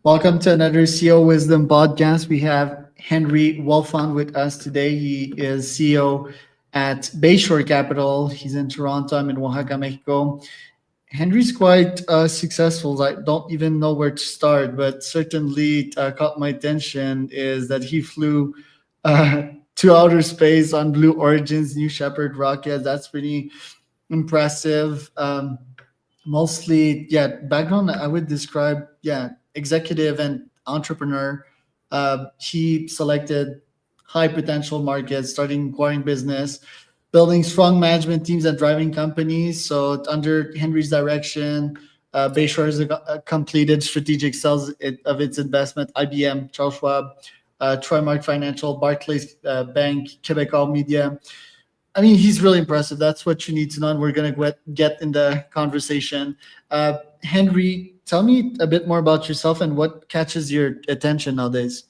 Welcome to another CEO Wisdom podcast. We have Henry Wolfond with us today. He is CEO at Bayshore Capital. He's in Toronto. I'm in Oaxaca, Mexico. Henry's quite successful. I don't even know where to start, but certainly caught my attention is that he flew uh, to outer space on Blue Origin's new Shepard rocket. That's pretty impressive. Mostly, yeah, background I would describe, yeah, executive and entrepreneur. He selected high potential markets, starting acquiring business, building strong management teams and driving companies. So under Henry's direction, Bayshore has completed strategic sales of its investment, IBM, Charles Schwab, Trimark Financial, Barclays Bank, Quebecor Media. I mean, he's really impressive. That's what you need to know. And we're going to get in the conversation. Henry, tell me a bit more about yourself and what catches your attention nowadays.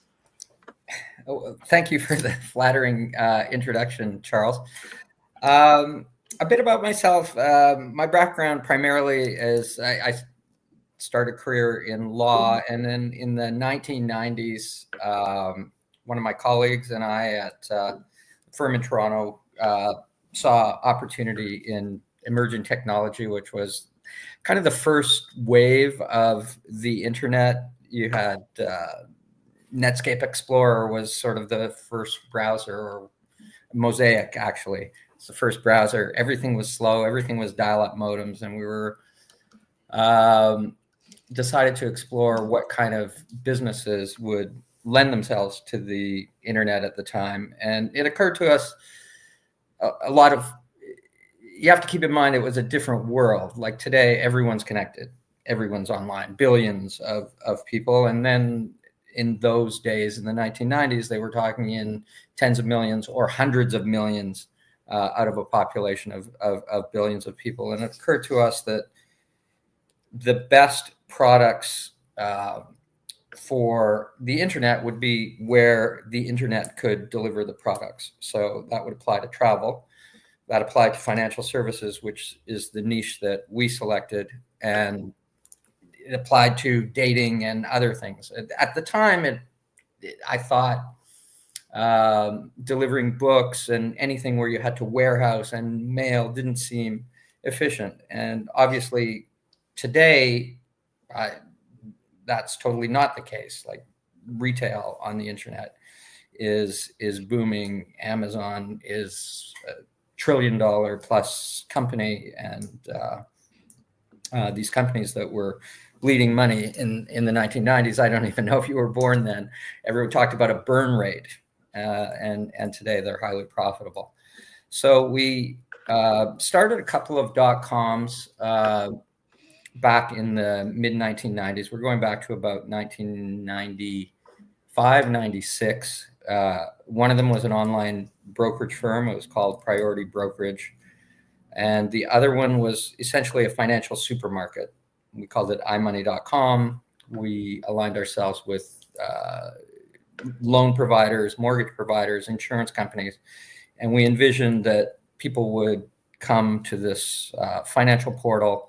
Thank you for the flattering introduction, Charles. A bit about myself. My background primarily is I started a career in law, and then in the 1990s, one of my colleagues and I at a firm in Toronto saw opportunity in emerging technology, which was kind of the first wave of the internet. You had Netscape Explorer was sort of the first browser, or Mosaic actually. It's the first browser. Everything was slow. Everything was dial-up modems, and we were decided to explore what kind of businesses would lend themselves to the internet at the time. And it occurred to us a lot of, you have to keep in mind it was a different world. Like today, everyone's connected, everyone's online, billions of people. And then in those days, in the 1990s, they were talking in tens of millions or hundreds of millions out of a population of billions of people. And it occurred to us that the best products for the internet would be where the internet could deliver the products. So that would apply to travel. That applied to financial services, which is the niche that we selected, and it applied to dating and other things. At the time, I thought delivering books and anything where you had to warehouse and mail didn't seem efficient. And obviously, today, that's totally not the case. Like retail on the internet is booming. Amazon is a $1 trillion plus company, and these companies that were bleeding money in the 1990s. I don't even know if you were born then. Everyone talked about a burn rate, and today they're highly profitable. So we started a couple of .coms back in the mid 1990s. We're going back to about 1995, 96. One of them was an online brokerage firm. It was called Priority Brokerage. And the other one was essentially a financial supermarket. We called it iMoney.com. We aligned ourselves with loan providers, mortgage providers, insurance companies. And we envisioned that people would come to this financial portal,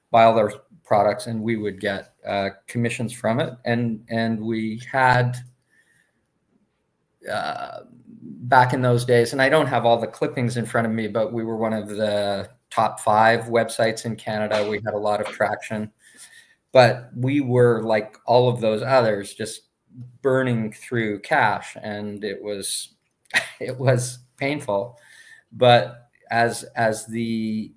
buy all their products, and we would get commissions from it. And we had back in those days, and I don't have all the clippings in front of me, but we were one of the top 5 websites in Canada. We had a lot of traction, but we were like all of those others, just burning through cash, and it was painful. But as the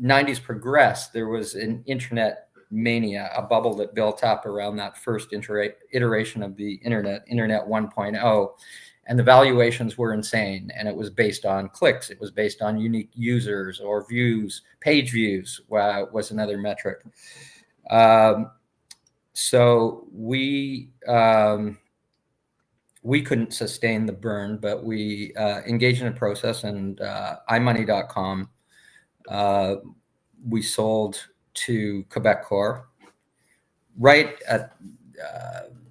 90s progressed, there was an internet mania, a bubble that built up around that first iteration of the internet 1.0, and the valuations were insane. And it was based on clicks. It was based on unique users or views. Page views was another metric. So we couldn't sustain the burn, but we engaged in a process, and iMoney.com, we sold to Quebecor right at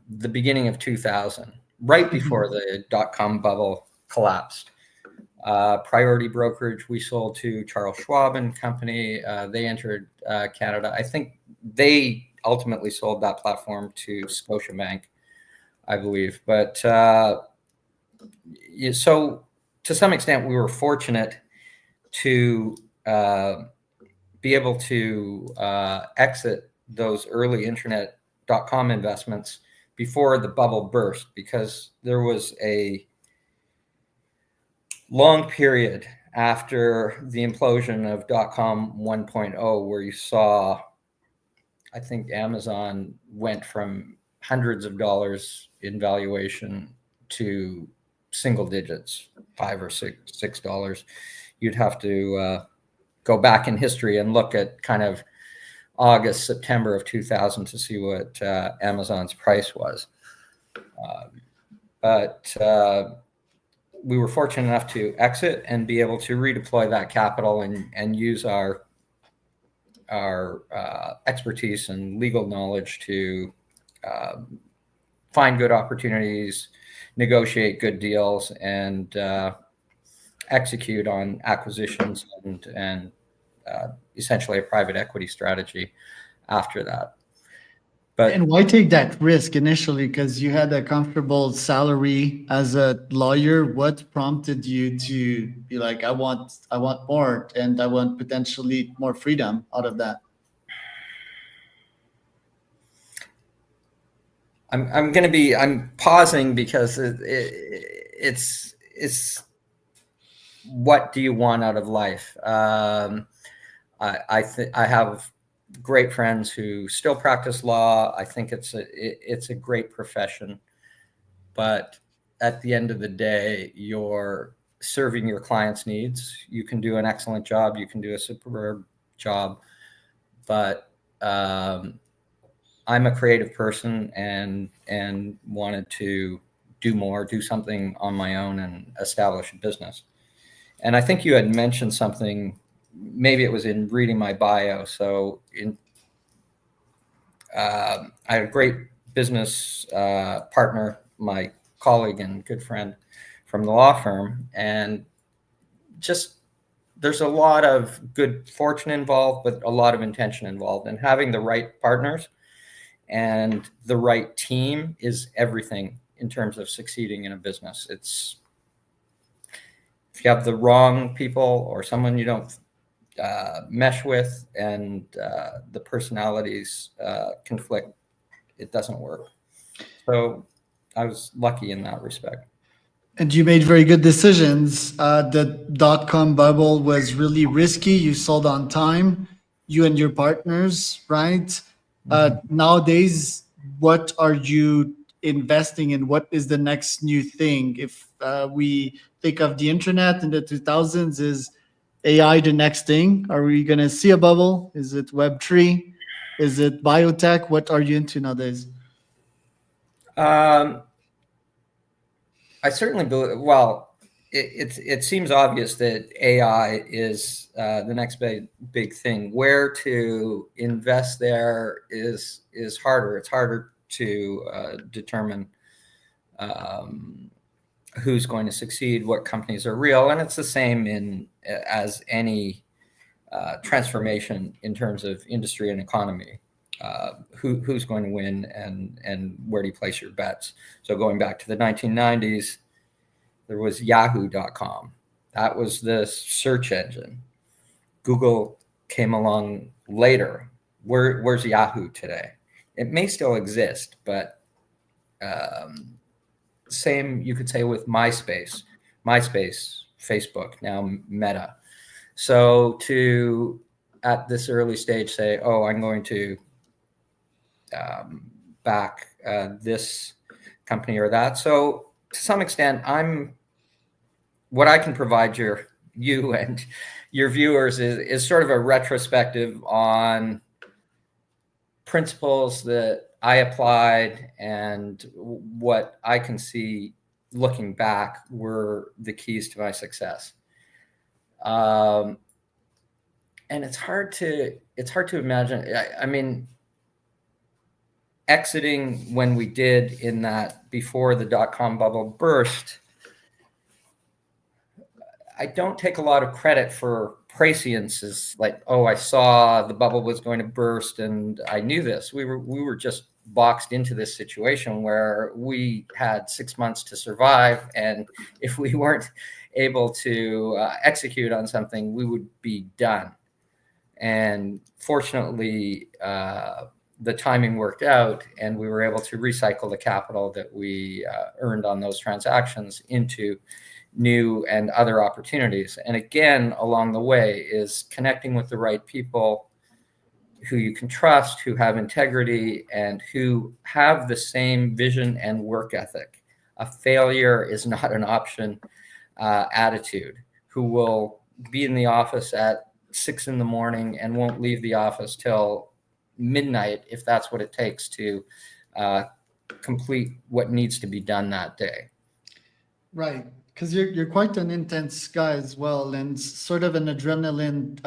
the beginning of 2000, right before the .com bubble collapsed. Priority Brokerage, we sold to Charles Schwab and Company. They entered Canada. I think they ultimately sold that platform to Scotiabank, I believe. But so to some extent, we were fortunate to be able to exit those early internet.com investments before the bubble burst, because there was a long period after the implosion of .com 1.0 where you saw, I think Amazon went from hundreds of dollars in valuation to single digits, $5 or $6. You'd have to go back in history and look at kind of August, September of 2000 to see what Amazon's price was. But we were fortunate enough to exit and be able to redeploy that capital and use our expertise and legal knowledge to find good opportunities, negotiate good deals, and execute on acquisitions and essentially a private equity strategy after that. And why take that risk initially? Because you had a comfortable salary as a lawyer. What prompted you to be like, I want more, and I want potentially more freedom out of that? I'm pausing because it's what do you want out of life? I have great friends who still practice law. I think it's a great profession, but at the end of the day, you're serving your clients' needs. You can do an excellent job. You can do a superb job, but I'm a creative person and wanted to do more, do something on my own and establish a business. And I think you had mentioned something, maybe it was in reading my bio. So I had a great business partner, my colleague and good friend from the law firm. And just there's a lot of good fortune involved, but a lot of intention involved. And having the right partners and the right team is everything in terms of succeeding in a business. If you have the wrong people or someone you don't mesh with and the personalities conflict, it doesn't work. So I was lucky in that respect. And you made very good decisions. The .com bubble was really risky. You sold on time, you and your partners, right? Nowadays, what are you investing in? What is the next new thing? If we think of the internet in the 2000s, is AI the next thing? Are we going to see a bubble? Is it Web3? Is it biotech? What are you into nowadays? I certainly believe, well, it seems obvious that AI is the next big thing. Where to invest there is harder. It's harder to determine who's going to succeed, what companies are real, and it's the same as any transformation in terms of industry and economy. Who's going to win and where do you place your bets? So going back to the 1990s, there was yahoo.com. That was the search engine. Google came along later. Where's Yahoo today? It may still exist, but same you could say with MySpace, Facebook, now Meta. So to at this early stage say, oh, I'm going to back this company or that. So to some extent, what I can provide you and your viewers is sort of a retrospective on principles that I applied and what I can see looking back were the keys to my success. And it's hard to imagine. I mean, exiting when we did in that before the .com bubble burst, I don't take a lot of credit for prescience is like, oh, I saw the bubble was going to burst and I knew this. We were just boxed into this situation where we had 6 months to survive, and if we weren't able to execute on something, we would be done. And fortunately, the timing worked out, and we were able to recycle the capital that we earned on those transactions into new and other opportunities. And again, along the way is connecting with the right people who you can trust, who have integrity, and who have the same vision and work ethic. A failure is not an option attitude, who will be in the office at 6 a.m. and won't leave the office till midnight if that's what it takes to complete what needs to be done that day. Right, because you're quite an intense guy as well, and sort of an adrenaline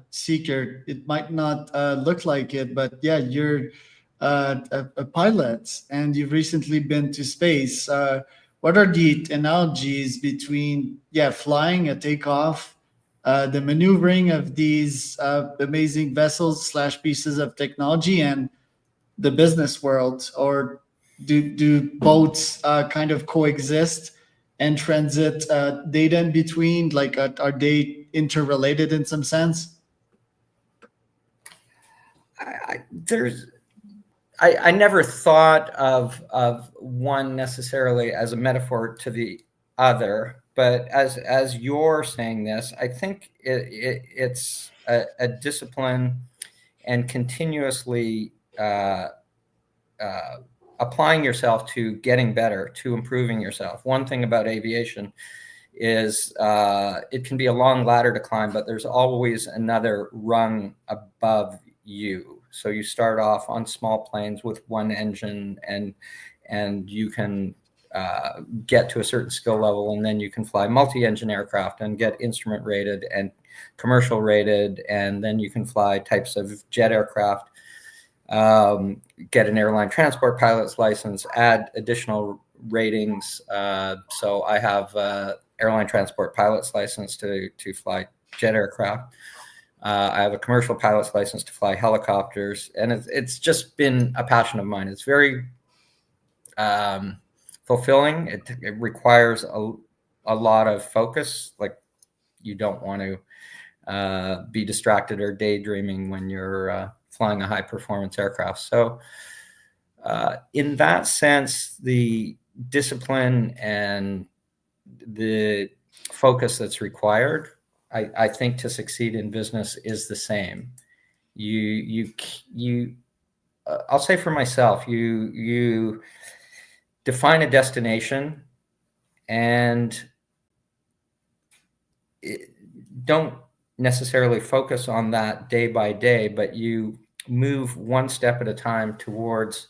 seeker. It might not look like it, but yeah, you're a pilot, and you've recently been to space. What are the analogies between flying a takeoff, the maneuvering of these amazing vessels / pieces of technology, and the business world? Or do both kind of coexist and transit data in between? Like, are they interrelated in some sense? I never thought of one necessarily as a metaphor to the other, but as you're saying this, I think it's a discipline and continuously applying yourself to getting better, to improving yourself. One thing about aviation is it can be a long ladder to climb, but there's always another rung above you. So you start off on small planes with one engine, and you can get to a certain skill level, and then you can fly multi-engine aircraft and get instrument rated and commercial rated, and then you can fly types of jet aircraft, get an airline transport pilot's license, add additional ratings. So I have airline transport pilot's license to fly jet aircraft. I have a commercial pilot's license to fly helicopters, and it's just been a passion of mine. It's very fulfilling. It requires a lot of focus. Like, you don't want to be distracted or daydreaming when you're flying a high performance aircraft. So in that sense, the discipline and the focus that's required, I think, to succeed in business is the same. I'll say for myself, you define a destination and don't necessarily focus on that day by day, but you move one step at a time towards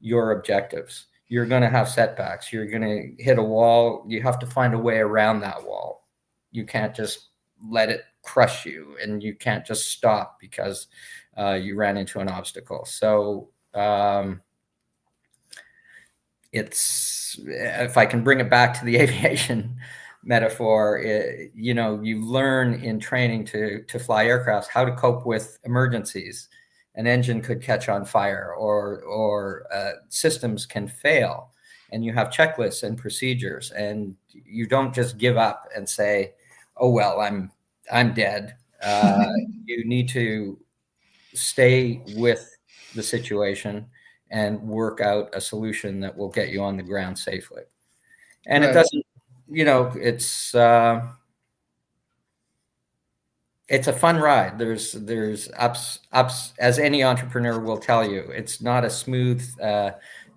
your objectives. You're going to have setbacks. You're going to hit a wall. You have to find a way around that wall. You can't just let it crush you, and you can't just stop because you ran into an obstacle. So if I can bring it back to the aviation metaphor, you learn in training to fly aircrafts how to cope with emergencies. An engine could catch on fire, or systems can fail, and you have checklists and procedures, and you don't just give up and say, "Oh well, I'm dead." You need to stay with the situation and work out a solution that will get you on the ground safely. And Right. It doesn't, it's a fun ride. There's ups, as any entrepreneur will tell you. It's not a smooth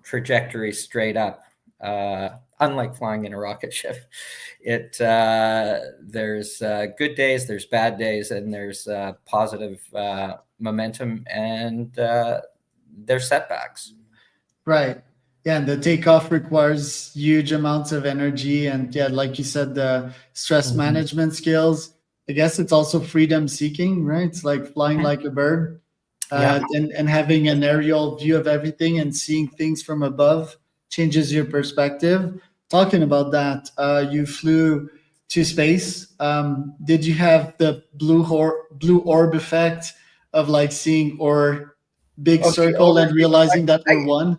trajectory straight up, unlike flying in a rocket ship. There's good days, there's bad days, and there's positive momentum, and there's setbacks. Right. Yeah, and the takeoff requires huge amounts of energy, and like you said, the stress management skills. I guess it's also freedom seeking, right? It's like flying like a bird, and having an aerial view of everything and seeing things from above changes your perspective. Talking about that, you flew to space. Did you have the blue orb effect of like seeing our big circle and realizing that we're one?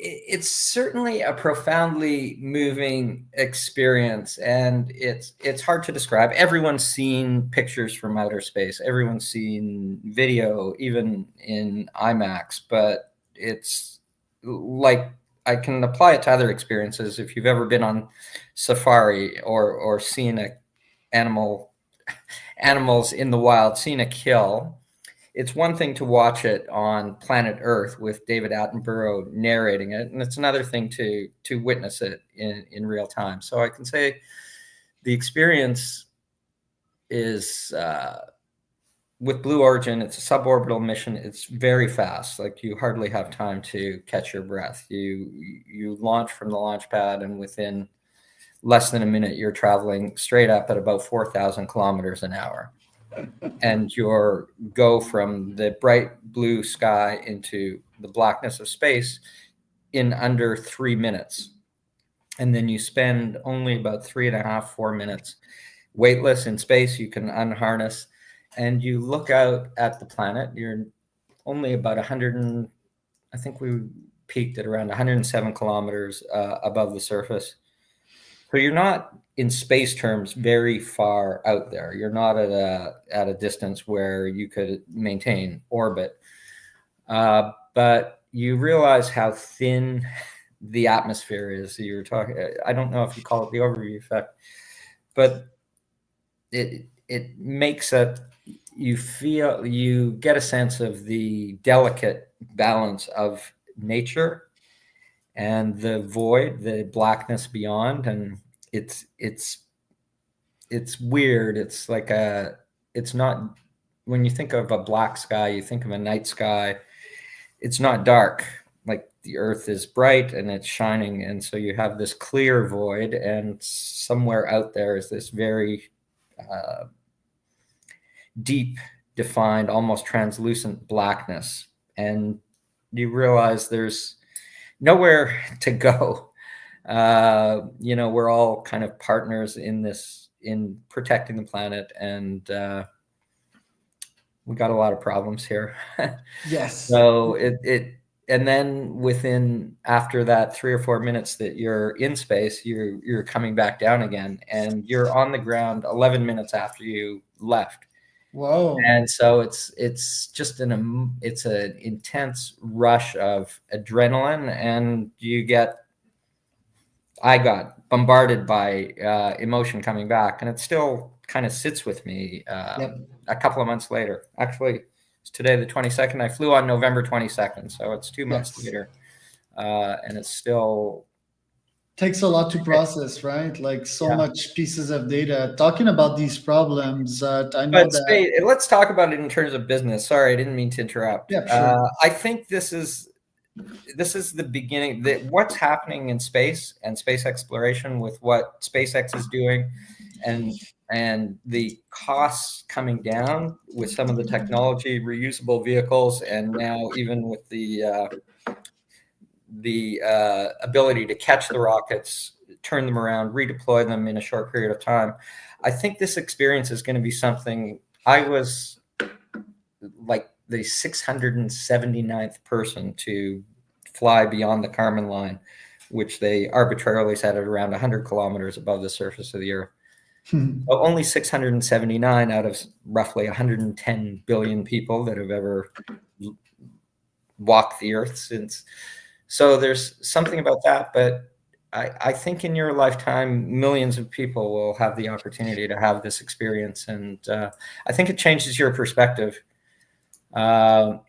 It's certainly a profoundly moving experience, and it's hard to describe. Everyone's seen pictures from outer space. Everyone's seen video, even in IMAX, but it's like, I can apply it to other experiences. If you've ever been on safari or seen animals in the wild, seen a kill, it's one thing to watch it on planet Earth with David Attenborough narrating it, and it's another thing to witness it in real time. So I can say the experience is, with Blue Origin, it's a suborbital mission. It's very fast. Like, you hardly have time to catch your breath. You launch from the launch pad, and within less than a minute, you're traveling straight up at about 4,000 kilometers an hour. And you go from the bright blue sky into the blackness of space in under 3 minutes. And then you spend only about 3.5, 4 minutes weightless in space. You can unharness, and you look out at the planet. You're only about I think we peaked at around 107 kilometers above the surface. So you're not, in space terms, very far out there. You're not at a distance where you could maintain orbit. But you realize how thin the atmosphere is. You're talking, I don't know if you call it the overview effect, but it makes it, you get a sense of the delicate balance of nature and the void, the blackness beyond. And it's weird. It's like it's not, when you think of a black sky, you think of a night sky. It's not dark. Like, the earth is bright and it's shining. And so you have this clear void, and somewhere out there is this very deep, defined, almost translucent blackness. And you realize there's nowhere to go. We're all kind of partners in this, in protecting the planet, and we got a lot of problems here. Yes. So and then after that 3 or 4 minutes that you're in space, you're coming back down again, and you're on the ground 11 minutes after you left. Whoa. And so it's just an intense rush of adrenaline, and I got bombarded by emotion coming back, and it still kind of sits with me a couple of months later. Actually, it's today the 22nd. I flew on November 22nd, so it's 2 months later, and it still takes a lot to process, right? Like, so much pieces of data. Talking about these problems, I know that. Let's talk about it in terms of business. Sorry, I didn't mean to interrupt. Yeah, sure. I think this is the beginning. What's happening in space and space exploration with what SpaceX is doing, and the costs coming down with some of the technology, reusable vehicles, and now even with the ability to catch the rockets, turn them around, redeploy them in a short period of time. I think this experience is going to be something. I was like the 679th person to fly beyond the Kármán line, which they arbitrarily set at around 100 kilometers above the surface of the Earth. So only 679 out of roughly 110 billion people that have ever walked the Earth since. So there's something about that, but I think in your lifetime, millions of people will have the opportunity to have this experience, and I think it changes your perspective. And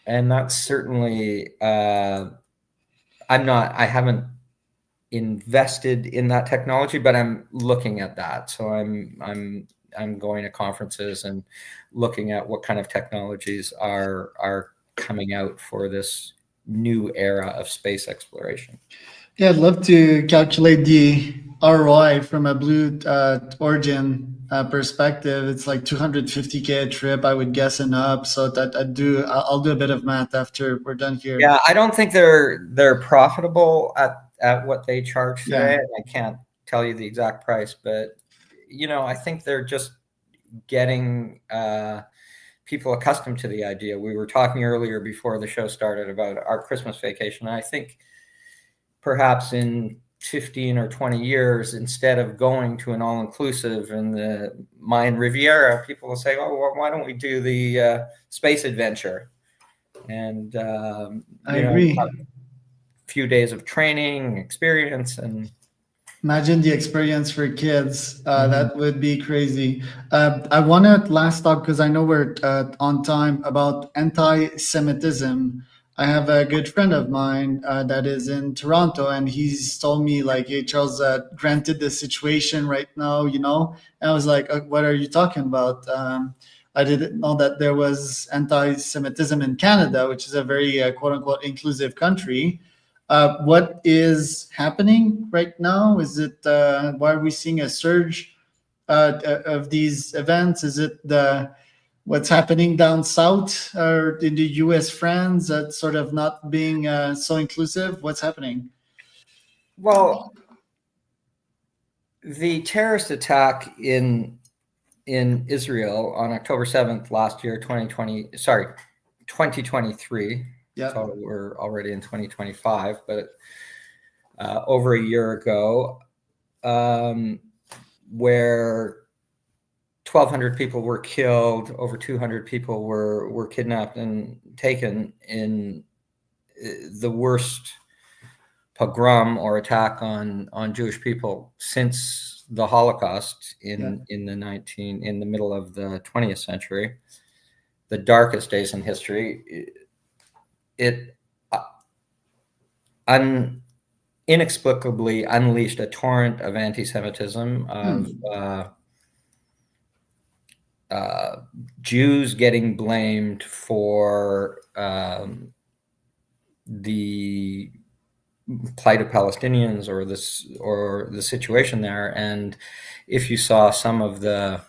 that's certainly, I haven't invested in that technology, but I'm looking at that. So I'm going to conferences and looking at what kind of technologies are coming out for this new era of space exploration. Yeah, I'd love to calculate the ROI from a Blue Origin perspective. It's like $250K a trip, I would guess, and up. So that I'll do a bit of math after we're done here. Yeah, I don't think they're profitable at what they charge today. Yeah. I can't tell you the exact price, but I think they're just getting people accustomed to the idea. We were talking earlier before the show started about our Christmas vacation. I think perhaps in 15 or 20 years, instead of going to an all-inclusive in the Mayan Riviera, people will say, oh, well, why don't we do the space adventure? And I agree. a few days of training, experience, and imagine the experience for kids. That would be crazy. I want to last talk, because I know we're on time, about anti-Semitism. I have a good friend of mine that is in Toronto, and he's told me, like, hey, Charles, granted the situation right now, and I was like, what are you talking about? I didn't know that there was anti-Semitism in Canada, which is a very quote unquote inclusive country. What is happening right now? Is it why are we seeing a surge of these events? Is it what's happening down south or in the U.S., France, that's sort of not being so inclusive? What's happening? Well, the terrorist attack in Israel on October 7th last year, 2023. Yeah. So we're already in 2025, but over a year ago, where 1,200 people were killed, over 200 people were kidnapped and taken in the worst pogrom or attack on Jewish people since the Holocaust in the middle of the 20th century, the darkest days in history. It inexplicably unleashed a torrent of anti-Semitism, of Jews getting blamed for the plight of Palestinians or the situation there. And if you saw some of the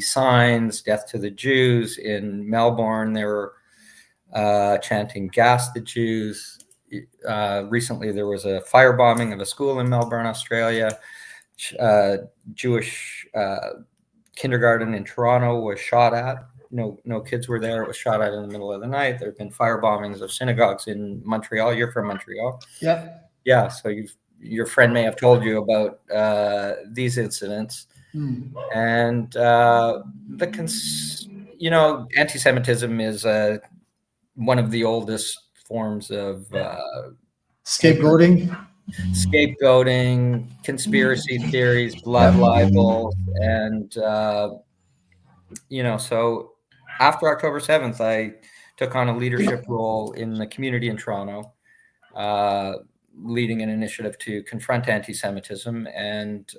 signs, "Death to the Jews" in Melbourne, they were chanting "Gas the Jews." Recently, there was a firebombing of a school in Melbourne, Australia. Jewish kindergarten in Toronto was shot at. No kids were there. It was shot at in the middle of the night. There have been firebombings of synagogues in Montreal. You're from Montreal. Yeah. Yeah. So your friend may have told you about these incidents. And anti-Semitism is one of the oldest forms of scapegoating, conspiracy theories, blood libel, and so after October 7th, I took on a leadership role in the community in Toronto, leading an initiative to confront anti-Semitism. And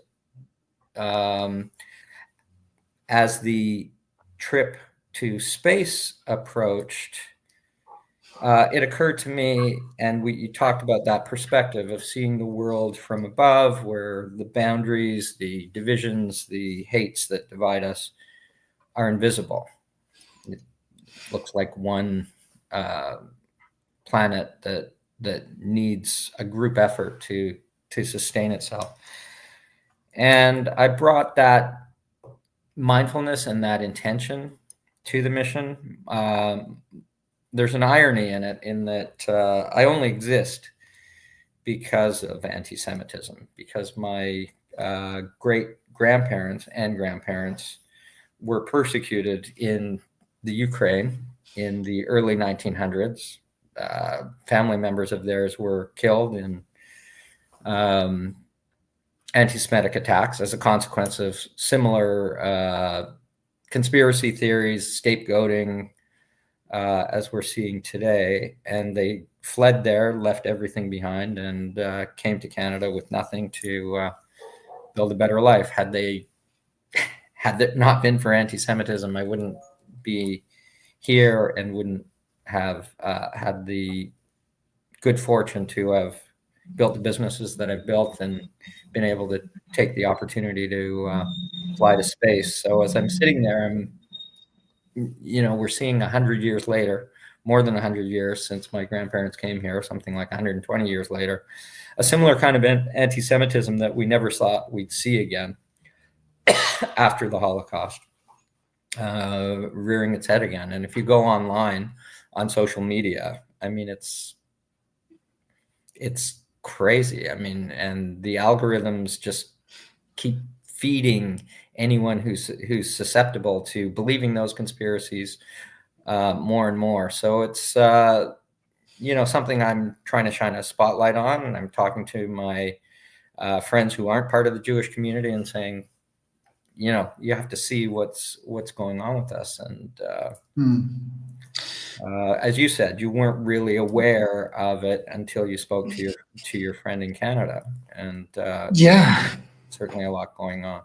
as the trip to space approached, it occurred to me, and you talked about that perspective of seeing the world from above, where the boundaries, the divisions, the hates that divide us are invisible. It looks like one planet that needs a group effort to sustain itself. And I brought that mindfulness and that intention to the mission. There's an irony in it, in that I only exist because of anti-Semitism, because my great-grandparents and grandparents were persecuted in the Ukraine in the early 1900s. Family members of theirs were killed in anti-Semitic attacks as a consequence of similar conspiracy theories, scapegoating, as we're seeing today. And they fled there, left everything behind, and came to Canada with nothing to build a better life. Had it not been for anti-Semitism, I wouldn't be here and wouldn't have had the good fortune to have built the businesses that I've built and been able to take the opportunity to fly to space. So as I'm sitting there, we're seeing 100 years later more than 100 years since my grandparents came here, something like 120 years later, a similar kind of anti-Semitism that we never thought we'd see again after the Holocaust, rearing its head again. And if you go online on social media, I mean, it's crazy. I mean, and the algorithms just keep feeding anyone who's susceptible to believing those conspiracies more and more. So it's something I'm trying to shine a spotlight on, and I'm talking to my friends who aren't part of the Jewish community and saying, you have to see what's going on with us. And as you said, you weren't really aware of it until you spoke to your friend in Canada, and certainly a lot going on.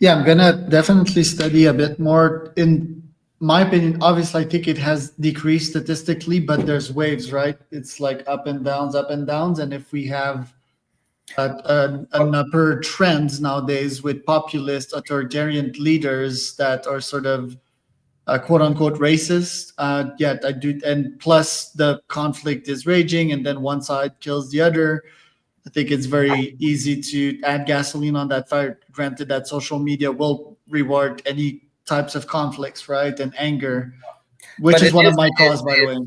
Yeah, I'm gonna definitely study a bit more. In my opinion, obviously, I think it has decreased statistically, but there's waves, right? It's like up and downs, and if we have an upper trend nowadays with populist authoritarian leaders that are sort of quote unquote racist, yet I do, and plus the conflict is raging, and then one side kills the other. I think it's very easy to add gasoline on that fire. Granted that social media will reward any types of conflicts, right, and anger, which is one of my cause, by the way.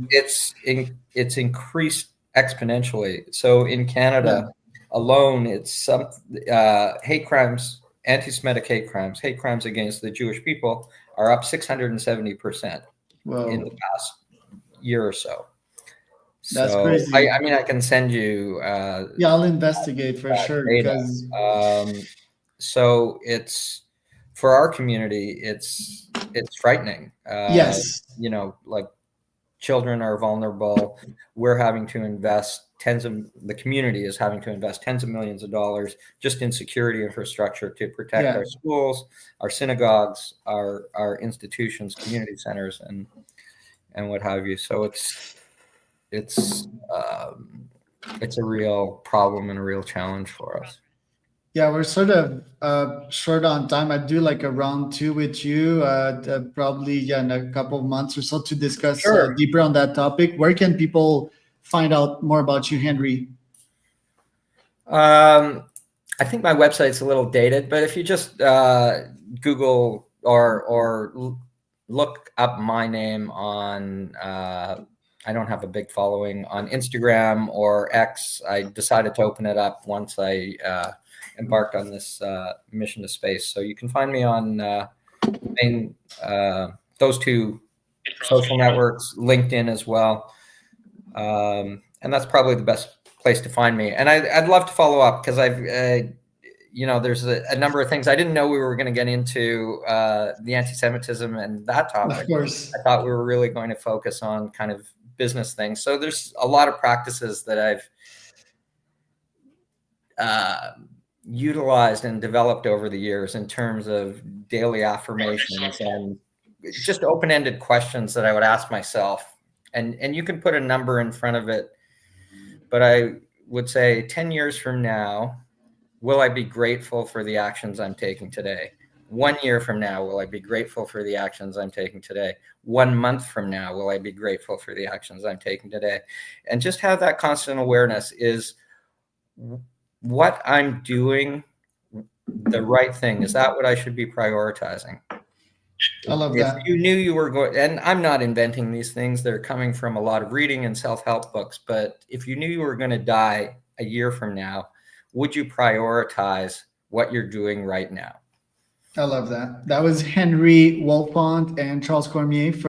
It's increased exponentially. So in Canada alone, it's some hate crimes, anti-Semitic hate crimes against the Jewish people are up 670% in the past year or so. That's crazy. I mean, I can send you. I'll investigate for sure. Because so it's for our community, it's frightening. Yes, like children are vulnerable. We're having to invest the community is having to invest tens of millions of dollars just in security infrastructure to protect our schools, our synagogues, our institutions, community centers, and what have you. So it's a real problem and a real challenge for us. Yeah, we're sort of short on time. I'd do like a round 2 with you, probably in a couple of months or so to discuss deeper on that topic. Where can people find out more about you, Henry? I think my website's a little dated, but if you just Google or look up my name on I don't have a big following on Instagram or X. I decided to open it up once I embarked on this mission to space. So you can find me on those two social networks, LinkedIn as well. And that's probably the best place to find me. And I'd love to follow up because there's a number of things. I didn't know we were going to get into the anti-Semitism and that topic. Of course. I thought we were really going to focus on kind of business things. So there's a lot of practices that I've utilized and developed over the years in terms of daily affirmations and just open-ended questions that I would ask myself. And you can put a number in front of it, but I would say 10 years from now, will I be grateful for the actions I'm taking today? 1 year from now, will I be grateful for the actions I'm taking today? 1 month from now, will I be grateful for the actions I'm taking today? And just have that constant awareness, is what I'm doing the right thing? Is that what I should be prioritizing? I love that. If you knew you were going, and I'm not inventing these things, they're coming from a lot of reading and self-help books, but if you knew you were going to die a year from now, would you prioritize what you're doing right now? I love that. That was Henry Wolfond and Charles Cormier